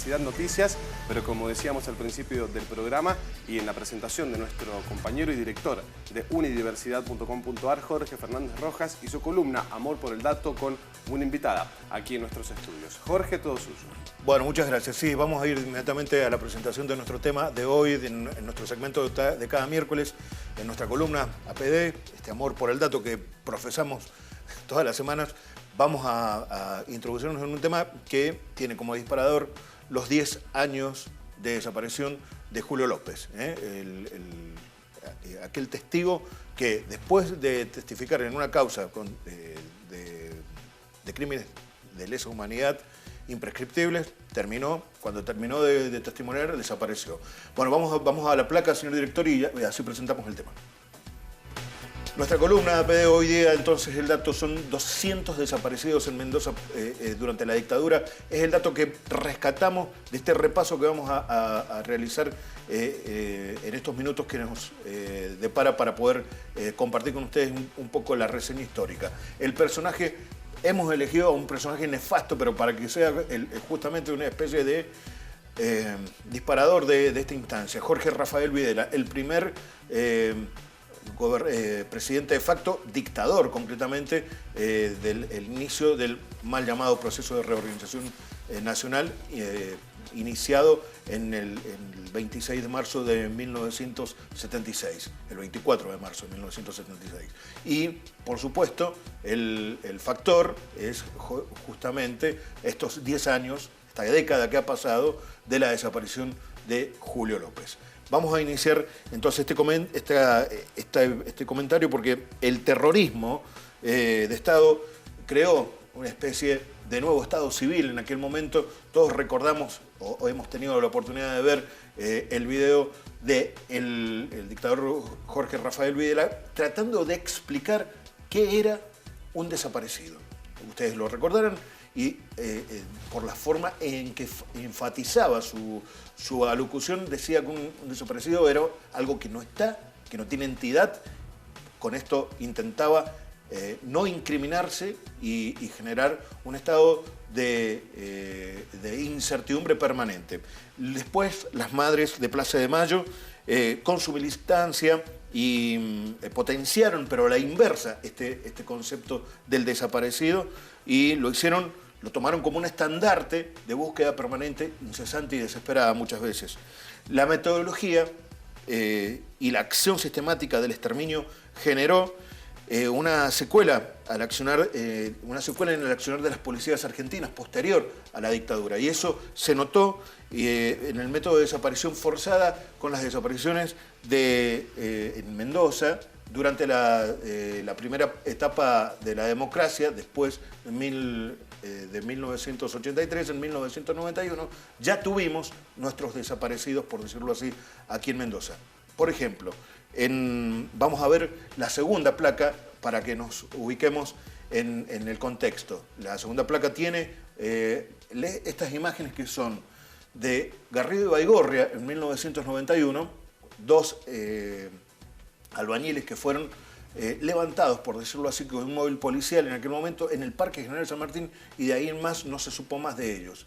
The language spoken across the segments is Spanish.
Noticias, pero como decíamos al principio del programa y en la presentación de nuestro compañero y director de unidiversidad.com.ar, Jorge Fernández Rojas, y su columna Amor por el Dato con una invitada aquí en nuestros estudios. Jorge, todo suyo. Bueno, muchas gracias. Sí, vamos a ir inmediatamente a la presentación de nuestro tema de hoy, en nuestro segmento de cada miércoles, en nuestra columna APD, este Amor por el Dato que profesamos todas las semanas. Vamos a introducirnos en un tema que tiene como disparador los 10 años de desaparición de Julio López, aquel testigo que después de testificar en una causa de crímenes de lesa humanidad imprescriptibles, cuando terminó de testimoniar, desapareció. Bueno, vamos a la placa, señor director, y así presentamos el tema. Nuestra columna de hoy día, entonces, el dato son 200 desaparecidos en Mendoza durante la dictadura. Es el dato que rescatamos de este repaso que vamos a realizar en estos minutos que nos depara para poder compartir con ustedes un poco la reseña histórica. El personaje, hemos elegido a un personaje nefasto, pero para que sea justamente una especie de disparador de esta instancia. Jorge Rafael Videla, el primer presidente de facto, dictador concretamente, del inicio del mal llamado proceso de reorganización nacional, iniciado en el 26 de marzo de 1976, el 24 de marzo de 1976. Y, por supuesto, el factor es justamente estos 10 años, esta década que ha pasado de la desaparición de Julio López. Vamos a iniciar entonces este comentario porque el terrorismo de Estado creó una especie de nuevo Estado civil en aquel momento. Todos recordamos o hemos tenido la oportunidad de ver el video del dictador Jorge Rafael Videla tratando de explicar qué era un desaparecido. Ustedes lo recordarán. Y por la forma en que enfatizaba su alocución, decía que un desaparecido era algo que no está, que no tiene entidad. Con esto intentaba no incriminarse y generar un estado de incertidumbre permanente. Después, las madres de Plaza de Mayo, con su militancia, y potenciaron, pero a la inversa, este concepto del desaparecido, y lo tomaron como un estandarte de búsqueda permanente, incesante y desesperada muchas veces. La metodología y la acción sistemática del exterminio generó una secuela en el accionar de las policías argentinas posterior a la dictadura. Y eso se notó en el método de desaparición forzada con las desapariciones en Mendoza durante la primera etapa de la democracia, después de 1983, en 1991, ya tuvimos nuestros desaparecidos, por decirlo así, aquí en Mendoza. Por ejemplo, vamos a ver la segunda placa para que nos ubiquemos en el contexto. La segunda placa tiene estas imágenes que son de Garrido y Baigorria en 1991, dos albañiles que fueron levantados, por decirlo así, con un móvil policial en aquel momento en el Parque General San Martín, y de ahí en más no se supo más de ellos.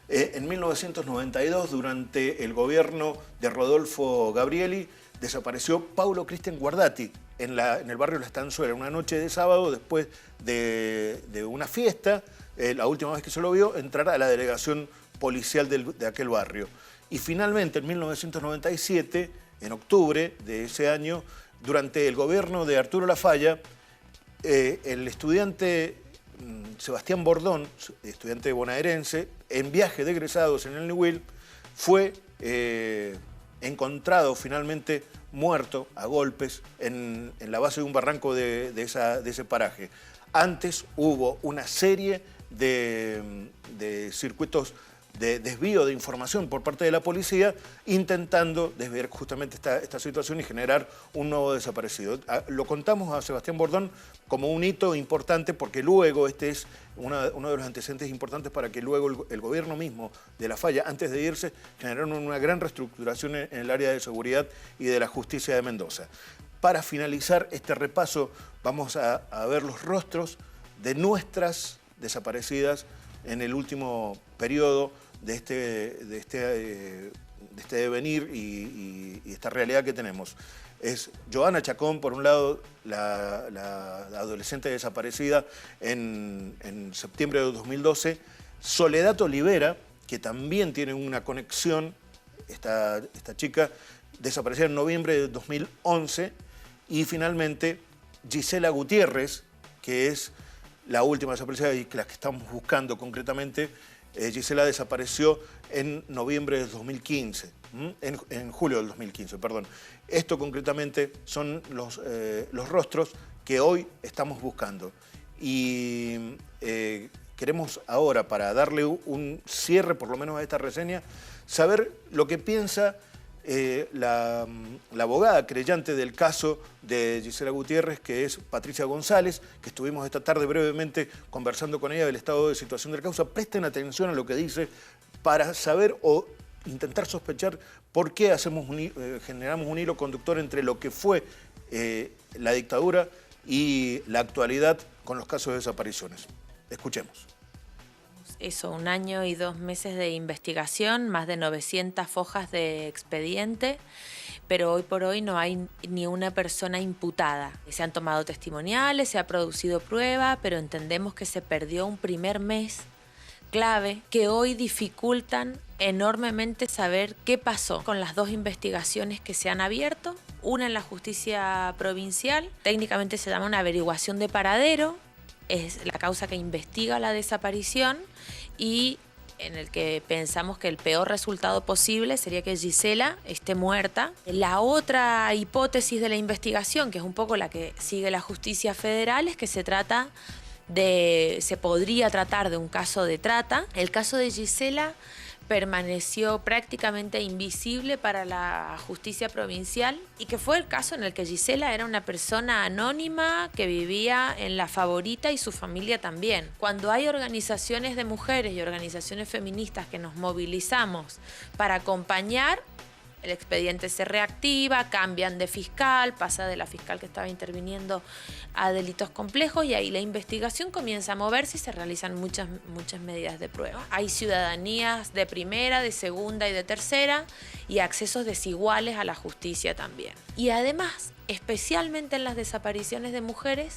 En 1992, durante el gobierno de Rodolfo Gabrielli, desapareció Paulo Cristian Guardati en el barrio La Estanzuela, una noche de sábado después de una fiesta. La última vez que se lo vio entrar a la delegación policial de aquel barrio. Y finalmente, en 1997, en octubre de ese año, durante el gobierno de Arturo Lafalla, el estudiante Sebastián Bordón, estudiante bonaerense, en viaje de egresados en el Newell, fue encontrado finalmente muerto a golpes en la base de un barranco de ese paraje. Antes hubo una serie de circuitos de desvío de información por parte de la policía, intentando desviar justamente esta situación y generar un nuevo desaparecido. Lo contamos a Sebastián Bordón como un hito importante porque luego este es uno de los antecedentes importantes para que luego el gobierno mismo de Lafalla, antes de irse, generaron una gran reestructuración en el área de seguridad y de la justicia de Mendoza. Para finalizar este repaso, vamos a ver los rostros de nuestras desaparecidas en el último periodo de este devenir y esta realidad que tenemos. Es Johanna Chacón, por un lado, la adolescente desaparecida en septiembre de 2012, Soledad Olivera, que también tiene una conexión, esta chica desaparecida en noviembre de 2011, y finalmente Gisela Gutiérrez, que es la última desaparecida y la que estamos buscando concretamente. Gisela desapareció en noviembre de 2015, en julio del 2015, perdón. Esto concretamente son los rostros que hoy estamos buscando. Y queremos ahora, para darle un cierre por lo menos a esta reseña, saber lo que piensa la abogada creyente del caso de Gisela Gutiérrez, que es Patricia González, que estuvimos esta tarde brevemente conversando con ella del estado de situación de la causa. Presten atención a lo que dice para saber o intentar sospechar por qué generamos un hilo conductor entre lo que fue la dictadura y la actualidad con los casos de desapariciones. Escuchemos. Eso, 1 año y 2 meses de investigación, más de 900 hojas de expediente, pero hoy por hoy no hay ni una persona imputada. Se han tomado testimoniales, se ha producido prueba, pero entendemos que se perdió un primer mes clave que hoy dificultan enormemente saber qué pasó con las 2 investigaciones que se han abierto. Una en la justicia provincial, técnicamente se llama una averiguación de paradero, es la causa que investiga la desaparición y en el que pensamos que el peor resultado posible sería que Gisela esté muerta. La otra hipótesis de la investigación, que es un poco la que sigue la justicia federal, es que se podría tratar de un caso de trata. El caso de Gisela permaneció prácticamente invisible para la justicia provincial y que fue el caso en el que Gisela era una persona anónima que vivía en La Favorita y su familia también. Cuando hay organizaciones de mujeres y organizaciones feministas que nos movilizamos para acompañar, el expediente se reactiva, cambian de fiscal, pasa de la fiscal que estaba interviniendo a delitos complejos y ahí la investigación comienza a moverse y se realizan muchas medidas de prueba. Hay ciudadanías de primera, de segunda y de tercera y accesos desiguales a la justicia también. Y además, especialmente en las desapariciones de mujeres,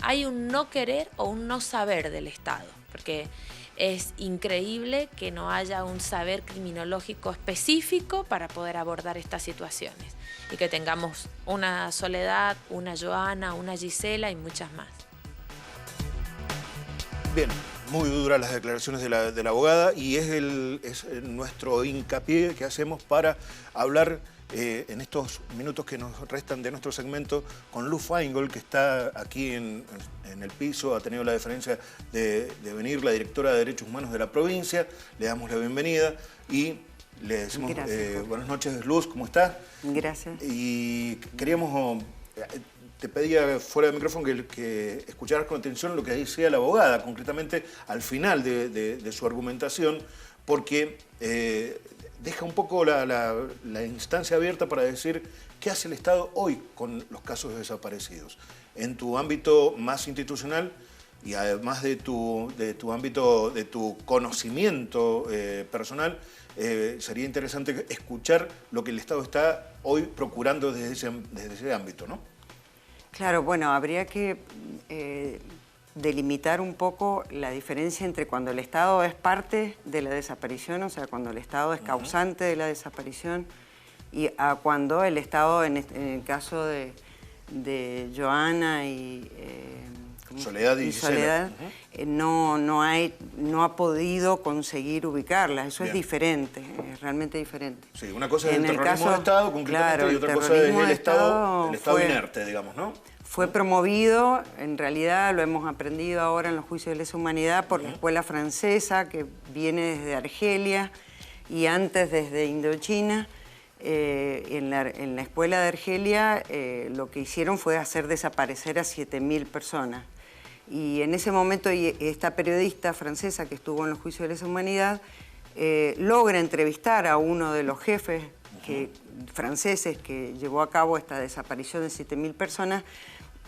hay un no querer o un no saber del Estado, porque es increíble que no haya un saber criminológico específico para poder abordar estas situaciones y que tengamos una Soledad, una Johanna, una Gisela y muchas más. Bien, muy duras las declaraciones de la abogada y es nuestro hincapié que hacemos para hablar en estos minutos que nos restan de nuestro segmento con Luz Feingold, que está aquí en el piso, ha tenido la deferencia de venir, la directora de Derechos Humanos de la provincia. Le damos la bienvenida y le decimos buenas noches, Luz, ¿cómo estás? Gracias. Y queríamos, te pedía fuera de micrófono que escucharas con atención lo que decía la abogada, concretamente al final de su argumentación, porque deja un poco la instancia abierta para decir qué hace el Estado hoy con los casos de desaparecidos. En tu ámbito más institucional y además de tu ámbito, de tu conocimiento personal, sería interesante escuchar lo que el Estado está hoy procurando desde ese ámbito, ¿no? Claro, bueno, habría que delimitar un poco la diferencia entre cuando el Estado es parte de la desaparición, o sea, cuando el Estado es causante de la desaparición, y a cuando el Estado, en el caso de Johanna y Soledad y Soledad, no ha podido conseguir ubicarlas. Eso es diferente, es realmente diferente. Sí, una cosa es el terrorismo de Estado, concretamente, claro, y otra cosa es el Estado inerte, digamos, ¿no? Fue promovido, en realidad lo hemos aprendido ahora en los juicios de lesa humanidad por la escuela francesa que viene desde Argelia y antes desde Indochina. En la escuela de Argelia lo que hicieron fue hacer desaparecer a 7.000 personas. Y en ese momento esta periodista francesa que estuvo en los juicios de lesa humanidad logra entrevistar a uno de los jefes franceses que llevó a cabo esta desaparición de 7.000 personas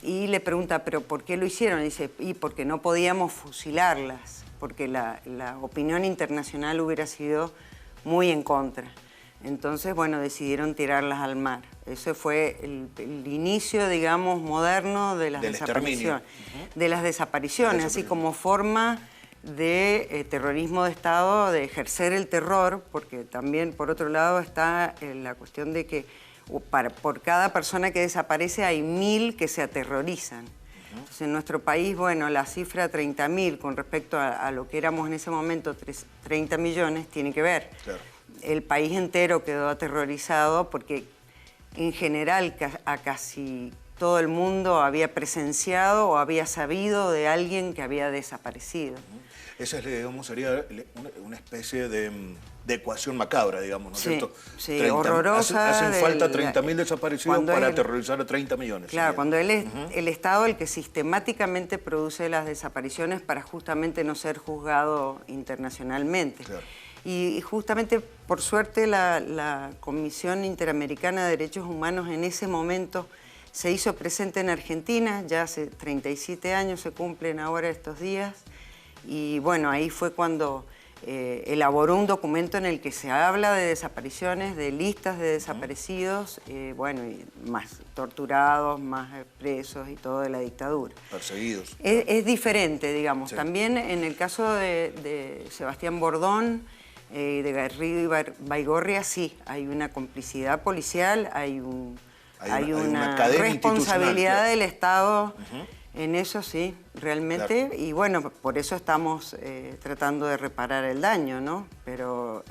y le pregunta, ¿pero por qué lo hicieron? Y dice, porque no podíamos fusilarlas, porque la opinión internacional hubiera sido muy en contra. Entonces, bueno, decidieron tirarlas al mar. Ese fue el inicio, digamos, moderno de las desapariciones. De las desapariciones, así como forma de terrorismo de Estado, de ejercer el terror, porque también, por otro lado, está la cuestión de que por cada persona que desaparece hay 1000 que se aterrorizan. Entonces, en nuestro país, bueno, la cifra 30.000 con respecto a lo que éramos en ese momento, 30 millones, tiene que ver. Claro. El país entero quedó aterrorizado porque en general a casi todo el mundo había presenciado o había sabido de alguien que había desaparecido. Esa digamos, sería una especie de ecuación macabra, digamos, ¿no es cierto? Sí, horrorosa. Hacen falta 30.000 desaparecidos para aterrorizar a 30 millones. Claro, cuando el Estado el que sistemáticamente produce las desapariciones para justamente no ser juzgado internacionalmente. Claro. Y justamente, por suerte, la Comisión Interamericana de Derechos Humanos en ese momento se hizo presente en Argentina, ya hace 37 años se cumplen ahora estos días, y bueno, ahí fue cuando elaboró un documento en el que se habla de desapariciones, de listas de desaparecidos, bueno, y más torturados, más presos y todo de la dictadura. Perseguidos. Es diferente, digamos. Sí. También en el caso de Sebastián Bordón, de Garrido y Baigorria, sí, hay una complicidad policial, hay una responsabilidad del Estado en eso, sí, realmente. Claro. Y bueno, por eso estamos tratando de reparar el daño, ¿no? Pero,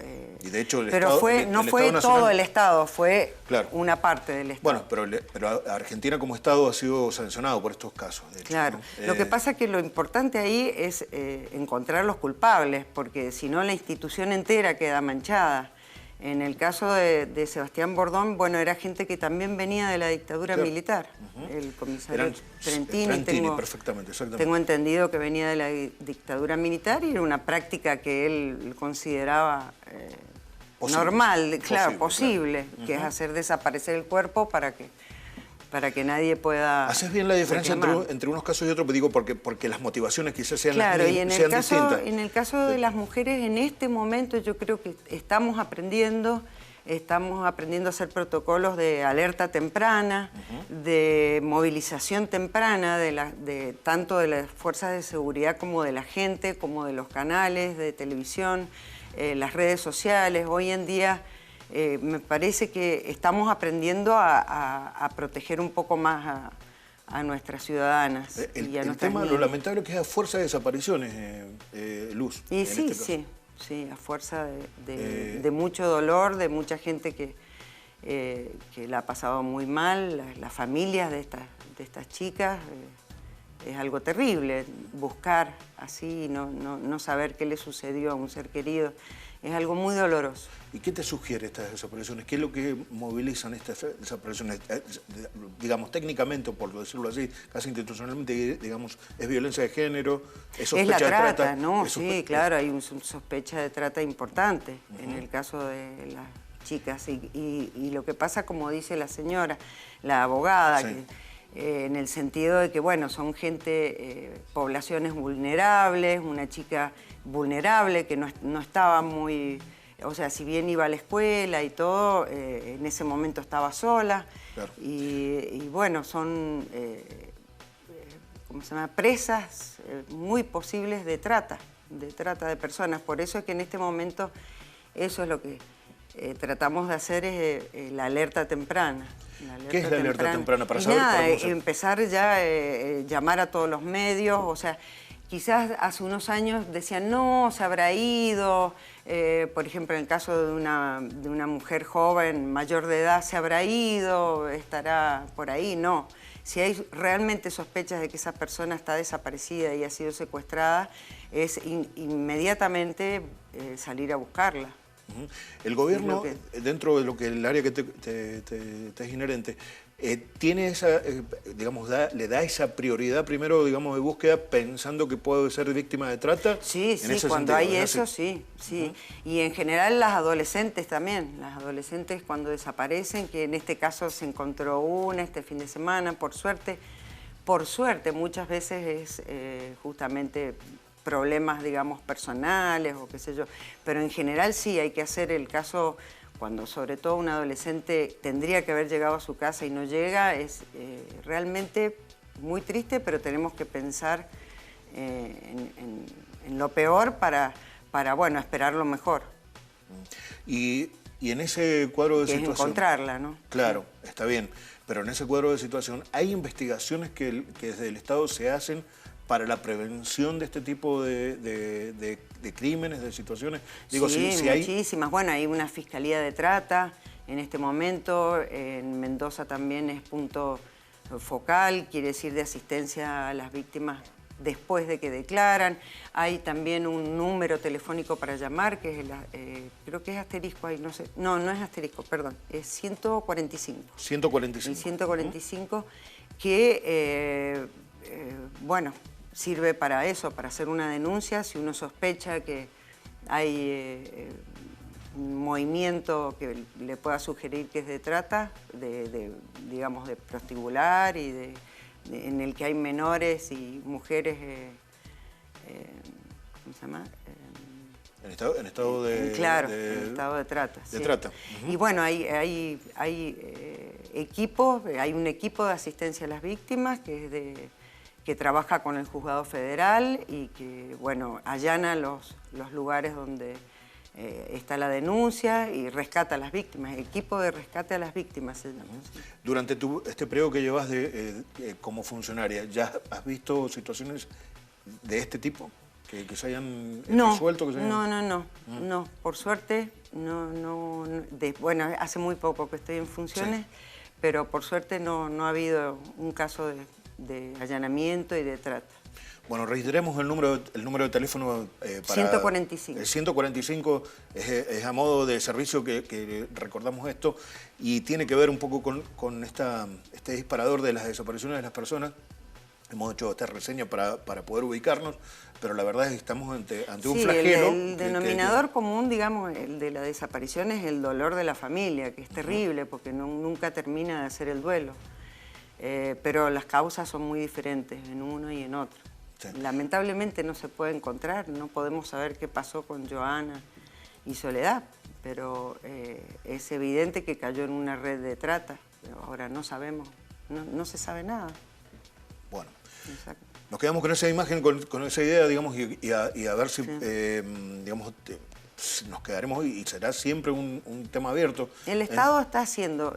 y de hecho no fue todo el Estado, fue una parte del Estado. Bueno, pero Argentina como Estado ha sido sancionado por estos casos, de hecho. Claro, ¿no? Lo que pasa es que lo importante ahí es encontrar los culpables, porque si no la institución entera queda manchada. En el caso de Sebastián Bordón, bueno, era gente que también venía de la dictadura militar. El comisario Trentini, perfectamente, tengo entendido que venía de la dictadura militar y era una práctica que él consideraba normal, posible, que es hacer desaparecer el cuerpo para que nadie pueda... Haces bien la diferencia entre unos casos y otros, digo, porque las motivaciones quizás sean distintas. En el caso de las mujeres, en este momento yo creo que estamos aprendiendo a hacer protocolos de alerta temprana, de movilización temprana, tanto de las fuerzas de seguridad como de la gente, como de los canales de televisión, las redes sociales. Hoy en día... me parece que estamos aprendiendo a proteger un poco más a nuestras ciudadanas y a nuestras tema, lo lamentable que es a fuerza de desapariciones, Luz. Y sí, a fuerza de mucho dolor, de mucha gente que la ha pasado muy mal, las familias de estas chicas. Es algo terrible buscar así y no saber qué le sucedió a un ser querido. Es algo muy doloroso. ¿Y qué te sugiere estas desapariciones? ¿Qué es lo que movilizan estas desapariciones? Digamos, técnicamente, por decirlo así, casi institucionalmente, digamos, ¿es violencia de género? ¿Es sospecha de trata? trata? No, sí, claro, hay una sospecha de trata importante en el caso de las chicas. Y lo que pasa, como dice la señora, la abogada, que, en el sentido de que, bueno, son gente, poblaciones vulnerables, una chica vulnerable que no estaba muy... O sea, si bien iba a la escuela y todo, en ese momento estaba sola. Claro. Y bueno, son, ¿cómo se llama? Presas muy posibles de trata de personas. Por eso es que en este momento eso es lo que tratamos de hacer, es la alerta temprana. ¿Qué es la alerta temprana? Para saber nada, empezar ya a llamar a todos los medios, o sea... Quizás hace unos años decían, no, se habrá ido, por ejemplo, en el caso de una mujer joven, mayor de edad, se habrá ido, estará por ahí. No, si hay realmente sospechas de que esa persona está desaparecida y ha sido secuestrada, es inmediatamente salir a buscarla. El gobierno, dentro de lo que el área que te es inherente, tiene esa, digamos, le da esa prioridad primero, digamos, de búsqueda pensando que puede ser víctima de trata. Sí, cuando hay eso, sí. Y en general las adolescentes también, las adolescentes cuando desaparecen, que en este caso se encontró una este fin de semana, por suerte muchas veces es justamente problemas, digamos, personales o qué sé yo. Pero en general sí hay que hacer el caso cuando sobre todo un adolescente tendría que haber llegado a su casa y no llega, es realmente muy triste, pero tenemos que pensar en lo peor para bueno, esperar lo mejor. Y en ese cuadro de situación... Es encontrarla, ¿no? Claro, está bien. Pero en ese cuadro de situación, ¿hay investigaciones que desde el Estado se hacen para la prevención de este tipo de crímenes, de situaciones? Digo, sí, si muchísimas. Bueno, hay una fiscalía de trata en este momento. En Mendoza también es punto focal, quiere decir de asistencia a las víctimas después de que declaran. Hay también un número telefónico para llamar, que es creo que es asterisco, ahí, no sé. No, no es asterisco, perdón, es 145. 145. El 145, que, bueno, sirve para eso, para hacer una denuncia si uno sospecha que hay un movimiento que le pueda sugerir que es de trata, digamos, de prostibular y en el que hay menores y mujeres, ¿cómo se llama? En estado de... Claro, en estado de trata. De sí. trata. Y bueno, hay equipos, hay un equipo de asistencia a las víctimas que trabaja con el juzgado federal y que, bueno, allana los lugares donde está la denuncia y rescata a las víctimas. Equipo de rescate a las víctimas se llama. Durante este periodo que llevas como funcionaria, ¿ya has visto situaciones de este tipo? Que se hayan resuelto. No, por suerte, bueno, hace muy poco que estoy en funciones, sí. Pero por suerte no ha habido un caso de allanamiento y de trata. Bueno, reiteremos el número de teléfono para... 145. El 145 es a modo de servicio que recordamos esto y tiene que ver un poco con este disparador de las desapariciones de las personas. Hemos hecho esta reseña para poder ubicarnos, pero la verdad es que estamos ante un flagelo. El denominador común, digamos, el de la desaparición es el dolor de la familia, que es terrible porque nunca termina de hacer el duelo. Pero las causas son muy diferentes en uno y en otro. Sí. Lamentablemente no se puede encontrar, no podemos saber qué pasó con Joana y Soledad, pero es evidente que cayó en una red de trata. Pero ahora no sabemos, no se sabe nada. Bueno, exacto. Nos quedamos con esa imagen, con esa idea, digamos, y a ver si, sí. Digamos, nos quedaremos y será siempre un tema abierto. El Estado está haciendo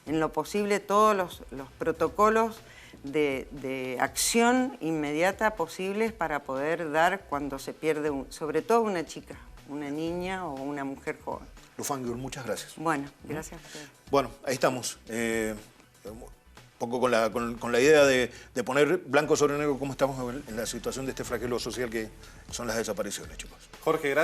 en lo posible todos los protocolos de acción inmediata posibles para poder dar cuando se pierde, sobre todo una chica, una niña o una mujer joven. Lufán, muchas gracias. Bueno, gracias a ustedes. Bueno, ahí estamos. Un poco con la idea de poner blanco sobre negro cómo estamos en la situación de este flagelo social que son las desapariciones, chicos. Jorge, gracias.